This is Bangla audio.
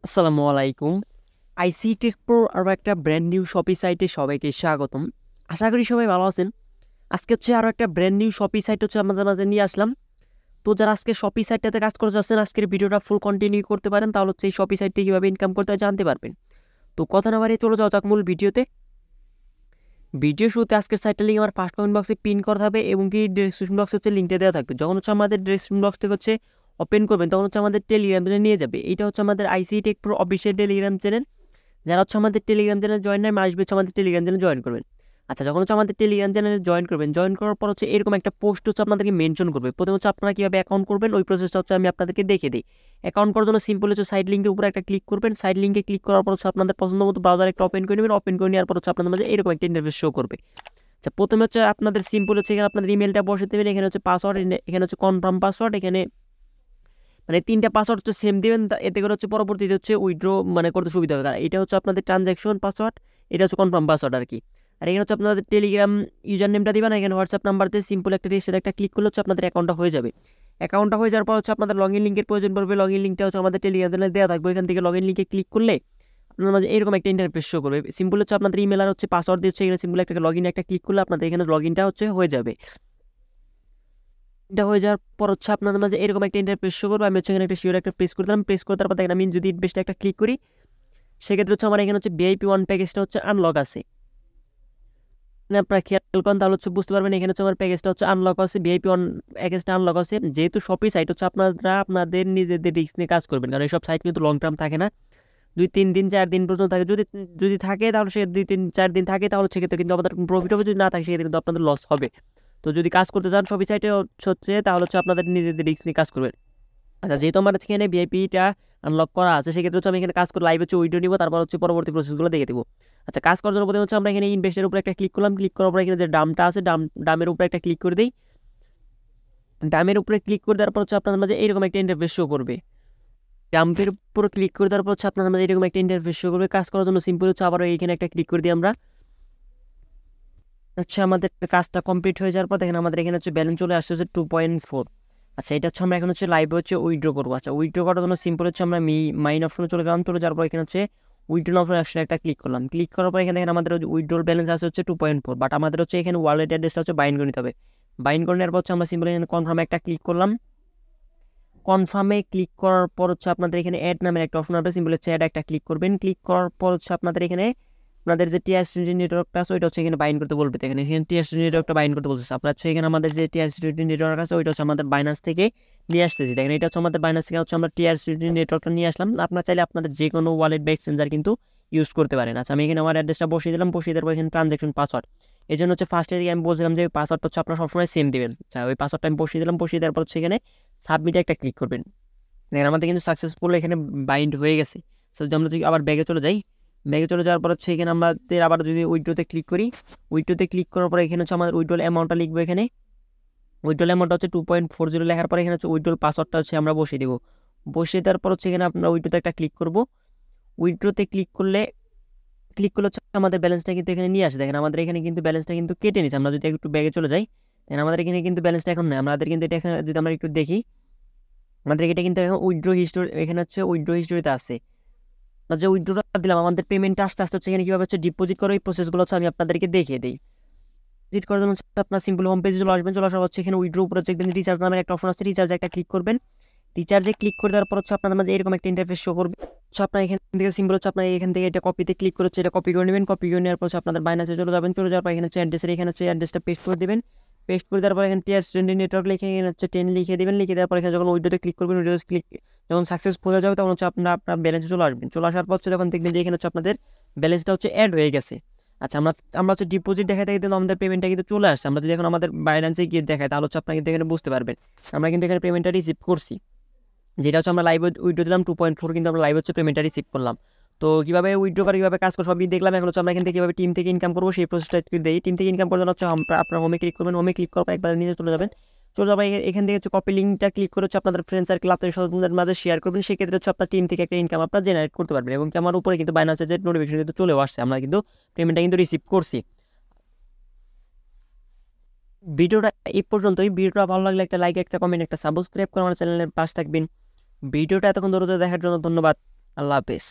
আসসালামু আলাইকুম। আইসি টেক প্রো আরও একটা ব্র্যান্ড নিউ শপি সাইটে সবাইকে স্বাগতম। আশা করি সবাই ভালো আছেন। আজকে হচ্ছে আরও একটা ব্র্যান্ড নিউ শপি সাইট হচ্ছে আমাদের মাঝে নিয়ে আসলাম। তো যারা আজকে শপি সাইটটাতে কাজ করতে চাচ্ছেন আজকের ভিডিওটা ফুল কন্টিনিউ করতে পারেন, তাহলে হচ্ছে এই শপি সাইটটি কীভাবে ইনকাম করতে হয় জানতে পারবেন। তো কথা না বাড়িয়ে চলে যাওয়া যাক মূল ভিডিওতে। ভিডিও শুরুতে আজকের সাইটটা লিঙ্ক আমার ফার্স্ট কমেন্ট বক্সে পিন করা থাকবে এবং কি ডিসক্রিপশন বক্সে হচ্ছে লিঙ্কটা দেওয়া থাকবে। যখন হচ্ছে আমাদের ডিসক্রিপশন বক্স থেকে হচ্ছে ওপেন করবেন তখন হচ্ছে আমাদের টেলিগ্রাম চ্যানেলে নিয়ে যাবে। এটা হচ্ছে আমাদের IC Tech Pro official Telegram channel. যারা হচ্ছে আমাদের টেলিগ্রাম চ্যানেল জয়েন নাই আসবে হচ্ছে আমাদের টেলিগ্রাম চ্যানেল জয়েন করবেন। আচ্ছা, যখন হচ্ছে আমাদের টেলিগ্রাম চ্যানেলে জয়েন করবেন, জয়েন করার পর হচ্ছে এরকম একটা পোস্ট হচ্ছে আপনাদেরকে মেনশন করবে। প্রথমে হচ্ছে আপনারা কীভাবে অ্যাকাউন্ট করবেন ওই প্রসেসটা হচ্ছে আমি আপনাদেরকে দেখে দিই। অ্যাকাউন্ট করার জন্য সিম্পল হচ্ছে সাইড লিঙ্কের উপরে একটা ক্লিক করবেন। সাইড লিঙ্কে ক্লিক করার পর হচ্ছে আপনাদের পছন্দ মতো ব্রাউজার একটা ওপেন করে নেবেন। ওপেন করে নেওয়ার পর হচ্ছে আপনাদের মাঝে এরকম একটা ইন্টারফেস শো করবে। আচ্ছা, প্রথমে হচ্ছে আপনাদের সিম্পল হচ্ছে এখানে আপনাদের ইমেলটা বসে দেবেন, এখানে হচ্ছে পাসওয়ার্ড, এখানে হচ্ছে কনফার্ম পাসওয়ার্ড, এখানে মানে তিনটা পাসওয়ার্ড হচ্ছে সেম দিবেন। এতে করে হচ্ছে পরবর্তীতে হচ্ছে উইথড্র করতে সুবিধা হবে। কারণ এটা হচ্ছে আপনাদের ট্রানজ্যাকশন পাসওয়ার্ড, এটা হচ্ছে কনফার্ম পাসওয়ার্ড আর কি। আর এখানে হচ্ছে আপনাদের টেলিগ্রাম ইউজার নেমটা দিবেন, এখানে হোয়াটসঅ্যাপ নাম্বার দিয়ে সিম্পল একটা রেজিস্টার একটা ক্লিক করলে হচ্ছে আপনাদের অ্যাকাউন্টটা হয়ে যাবে। অ্যাকাউন্টটা হয়ে যাওয়ার পর হচ্ছে আপনাদের লগ ইন লিঙ্কের প্রয়োজন পড়বে। লগ ইন লিঙ্কটা হচ্ছে আমাদের টেলিগ্রাম চ্যানেলে দেওয়া থাকবে। এখান থেকে লগ ইন লিঙ্কে ক্লিক করলে আপনার মাঝে এরকম একটা ইন্টারফেস শো করবে। সিম্পল হচ্ছে আপনাদের ইমেল আর হচ্ছে পাসওয়ার্ড দিয়ে হচ্ছে এখানে সিম্পল একটা লগ ইন একটা ক্লিক করলে আপনাদের এখানে লগ ইনটা হচ্ছে হয়ে যাবে। এটা হয়ে যাওয়ার পর হচ্ছে আপনাদের মাঝে এরকম একটা ইন্টারফেস শো করবে। আমি হচ্ছে এখানে একটা শিওর একটা প্রেস করে দিলাম। প্রেস করে তারপর দেখেন আমি যদি ইনভেস্টে একটা ক্লিক করি সেক্ষেত্রে হচ্ছে আমার এখানে হচ্ছে ভিআইপি ওয়ান প্যাকেজটা হচ্ছে আনলক আছে। আপনারা খেয়াল করেন তাহলে হচ্ছে বুঝতে পারবেন এখানে হচ্ছে আমার প্যাকেজটা হচ্ছে আনলক আছে, ভিআইপি ওয়ান প্যাকেজটা আনলক আছে। যেহেতু শপি সাইট হচ্ছে আপনারা আপনাদের নিজেদের রিস্ক নিয়ে কাজ করবেন, কারণ এইসব সাইট কিন্তু লং টার্ম থাকে না, 2-3 দিন 4 দিন পর্যন্ত থাকে। যদি যদি থাকে তাহলে সে 2-3-4 দিন থাকে তাহলে সেক্ষেত্রে কিন্তু আমাদের প্রফিট হবে, যদি না থাকে সেক্ষেত্রে কিন্তু আপনাদের লস হবে। তো যদি কাজ করতে চান শপি সাইটে হচ্ছে তাহলে হচ্ছে আপনাদের নিজেদের রিস্ক নিয়ে কাজ করবেন। আচ্ছা, যেহেতু আমার এখানে ভিআইপিটা আনলক করা আছে সেক্ষেত্রে হচ্ছে আমি এখানে কাজ করে লাইভ হচ্ছে উইডিও নিব, তারপর হচ্ছে পরবর্তী প্রসেসগুলো দেখে দেবো। আচ্ছা, কাজ করার জন্য প্রথমে হচ্ছে আমরা এখানে ইনভেস্টের উপরে একটা ক্লিক করলাম। ক্লিক করার পর এখানে যে ডামটা আছে ডামের উপরে একটা ক্লিক করে দিই। ডামের উপরে ক্লিক করে দেওয়ার পর হচ্ছে আপনাদের মাঝে এরকম একটা ইন্টারফেস শো করবে। ডাম্পের উপর ক্লিক করে দেওয়ার পর হচ্ছে আপনাদের মাঝে এরকম একটা ইন্টারফেস শো করবে। কাজ করার জন্য সিম্পল হচ্ছে আবারও এইখানে একটা ক্লিক করে দিই আমরা। হচ্ছে আমাদের কাজটা কমপ্লিট হয়ে যাওয়ার পর দেখেন আমাদের এখানে হচ্ছে ব্যালেন্স চলে আসছে হচ্ছে 2.4। আচ্ছা, এটা হচ্ছে আমরা এখন হচ্ছে লাইভে হচ্ছে উইথড্র করবো। আচ্ছা, উইথড্র করার জন্য সিম্পল হচ্ছে আমরা মাইন অপশনে চলে গেলাম। চলে যাওয়ার পর এখানে হচ্ছে উইথড্র অপশনে একটা ক্লিক করলাম। ক্লিক করার পর এখানে দেখেন আমাদের উইথড্রল ব্যালেন্স আছে হচ্ছে 2.4, বাট আমাদের হচ্ছে এখানে ওয়ালেট অ্যাড্রেসটা হচ্ছে বাইন্ড করে নিতে হবে। বাইন্ড করে নেওয়ার পর হচ্ছে আমরা সিম্পল এখানে কনফার্মে একটা ক্লিক করলাম। কনফার্মে ক্লিক করার পর হচ্ছে আপনাদের এখানে অ্যাড নামের একটা অপশন আসবে। সিম্পল হচ্ছে অ্যাড একটা ক্লিক করবেন। ক্লিক করার পর হচ্ছে আপনাদের এখানে আপনাদের যে টিআরসি নেটওয়ার্কটা আছে ওইটা হচ্ছে এখানে বাইন্ড করতে বলবে। এখানে টিআরসি নেটওয়ার্কটা বাইন্ড করতে বলছে। আপনার হচ্ছে এখানে আমাদের যে টিআরসি নেটওয়ার্ক আছে ওইটা হচ্ছে আমাদের বাইনান্স থেকে নিয়ে আসতেছি। দেখেন এটা হচ্ছে আমাদের বাইনান্স থেকে হচ্ছে আমরা টিআরসি নেটওয়ার্কটা নিয়ে আসলাম। আপনারা চাইলে আপনাদের যে কোনো ওয়ালেট বা এক্সচেঞ্জার কিন্তু ইউজ করতে পারেন। আচ্ছা, আমি এখানে আমার অ্যাড্রেসটা বসিয়ে দিলাম। বসিয়ে দেওয়ার পর এখানে ট্রানজ্যাকশন পাসওয়ার্ড, এই জন্য হচ্ছে ফার্স্টে আমি বলছিলাম যে পাসওয়ার্ডটা হচ্ছে আপনারা সবসময় সেম দেবেন। আচ্ছা, ওই পাসওয়ার্ডটা আমি বসিয়ে দিলাম। বসিয়ে দেওয়ার পর হচ্ছে এখানে সাবমিটে একটা ক্লিক করবেন। দেখেন আমাদের কিন্তু সাকসেসফুল এখানে বাইন্ড হয়ে গেছে। সো আমরা যদি আবার ব্যাগে চলে যাই, ব্যাগে চলে যাওয়ার পর হচ্ছে এখানে আমাদের আবার যদি উইথড্রোতে ক্লিক করি, উইথড্রোতে ক্লিক করার পর এখানে হচ্ছে আমাদের উইথড্রল অ্যামাউন্টটা লিখবো। এখানে উইথড্রল অ্যামাউন্ট হচ্ছে 2.40 লেখার পর এখানে হচ্ছে উইথড্রল পাসওয়ার্ডটা হচ্ছে আমরা বসিয়ে দেবো। বসিয়ে দেওয়ার পর হচ্ছে এখানে আপনারা উইথড্রোতে একটা ক্লিক করবো। উইথড্রোতে ক্লিক করলে হচ্ছে আমাদের ব্যালেন্সটা কিন্তু এখানে নিয়ে আসে। দেখেন আমাদের এখানে কিন্তু ব্যালেন্সটা কিন্তু কেটে নিচ্ছে। আমরা যদি একটু ব্যাগে চলে যাই দেখেন আমাদের এখানে কিন্তু ব্যালেন্সটা এখন নেই। আমাদের কিন্তু এটা এখানে যদি আমরা একটু দেখি আমাদের এটা কিন্তু এখন উইথড্র হিস্টোরি, এখানে হচ্ছে উইথড্র হিস্টোরিতে আছে। আমরা যে উইথড্রটা দিলাম আমাদের পেমেন্টটা আস্তে আস্তে হচ্ছে এখানে কীভাবে হচ্ছে ডিপোজিট করে এই প্রসেসগুলো হচ্ছে আমি আপনাদেরকে দেখিয়ে দিই। ডিপোজিট করার জন্য হচ্ছে আপনার সিম্পল হোম পেজে চলে আসবেন। চলে আসার হচ্ছে এখানে উইথড্র উপরে দেখবেন রিচার্জ নামের একটা অপশন আছে। রিচার্জে একটা ক্লিক করবেন। রিচার্জে ক্লিক করে দেওয়ার পর হচ্ছে আপনাদের মাঝে এরকম একটা ইন্টারফেস শো করবে। হচ্ছে আপনার এখান থেকে সিম্পল হচ্ছে আপনার এখান থেকে এটা কপিতে ক্লিক করে হচ্ছে এটা কপি করে নেবেন। কপি করে নেওয়ার পর হচ্ছে আপনাদের বাইনান্সে চলে যাবেন। চলে যাওয়ার পর এখানে হচ্ছে অ্যাড্রেসের এখানে হচ্ছে অ্যাড্রেসটা পেস্ট করে দেবেন। পেস্ট করে দেওয়ার পর এখানে টিআরসি নেটওয়ার্ক লিখে এখানে হচ্ছে 10 লিখে দেবেন। লিখে দেওয়ার পর এখানে যখন উইথড্রোতে ক্লিক করবেন, উইথড্রো ক্লিক যখন সাকসেসফুল হয়ে যাবে তখন হচ্ছে আপনার ব্যালেন্সে চলে আসবেন। চলে আসার পর হচ্ছে যখন দেখবেন যে এখানে হচ্ছে আপনাদের ব্যালেন্সটা হচ্ছে অ্যাড হয়ে গেছে। আচ্ছা, আমরা হচ্ছে ডিপোজিট দেখাতে কিন্তু আমাদের পেমেন্টটা কিন্তু চলে আসছে। আমরা যদি এখন আমাদের বাইন্যান্সে গিয়ে দেখাই তাহলে হচ্ছে আপনারা কিন্তু এখানে বুঝতে পারবেন আমরা কিন্তু এখানে পেমেন্টটা রিসিভ করছি। যেটা হচ্ছে আমরা লাইভ উইথড্রো দিলাম 2.4, কিন্তু আমরা লাইভ হচ্ছে পেমেন্টটা রিসিভ করলাম। তো কীভাবে উইথড্রো করে কীভাবে কাজ করে সবই দেখলাম। এখন হচ্ছে আমরা এখান থেকে কীভাবে টিম থেকে ইনকাম করবো সেই প্রসেসটা একটু দিই। টিম থেকে ইনকাম করার জন্য হচ্ছে আপনার হোমে ক্লিক করবেন। হোমে ক্লিক করার পর একবার নিচে চলে যাবেন। চলে যাবে এখান থেকে হচ্ছে কপি লিঙ্কটা ক্লিক করে হচ্ছে আপনাদের ফ্রেন্ড সার্কেল আত্মীয় স্বজনদের মাঝে শেয়ার করবেন। সেক্ষেত্রে হচ্ছে আপনার টিম থেকে একটা ইনকাম আপনারা জেনারেট করতে পারবেন। এবং আমার উপরে কিন্তু বাইনান্সের যে নোটিফিকেশন কিন্তু চলেও আসছে, আমরা কিন্তু পেমেন্টটা কিন্তু রিসিভ করছি। ভিডিওটা এই পর্যন্তই। ভিডিওটা ভালো লাগলে একটা লাইক, একটা কমেন্ট, একটা সাবস্ক্রাইব করে আমার চ্যানেলের পাশে থাকবেন। ভিডিওটা এতক্ষণ ধরে দেখার জন্য ধন্যবাদ। আল্লাহ হাফেজ।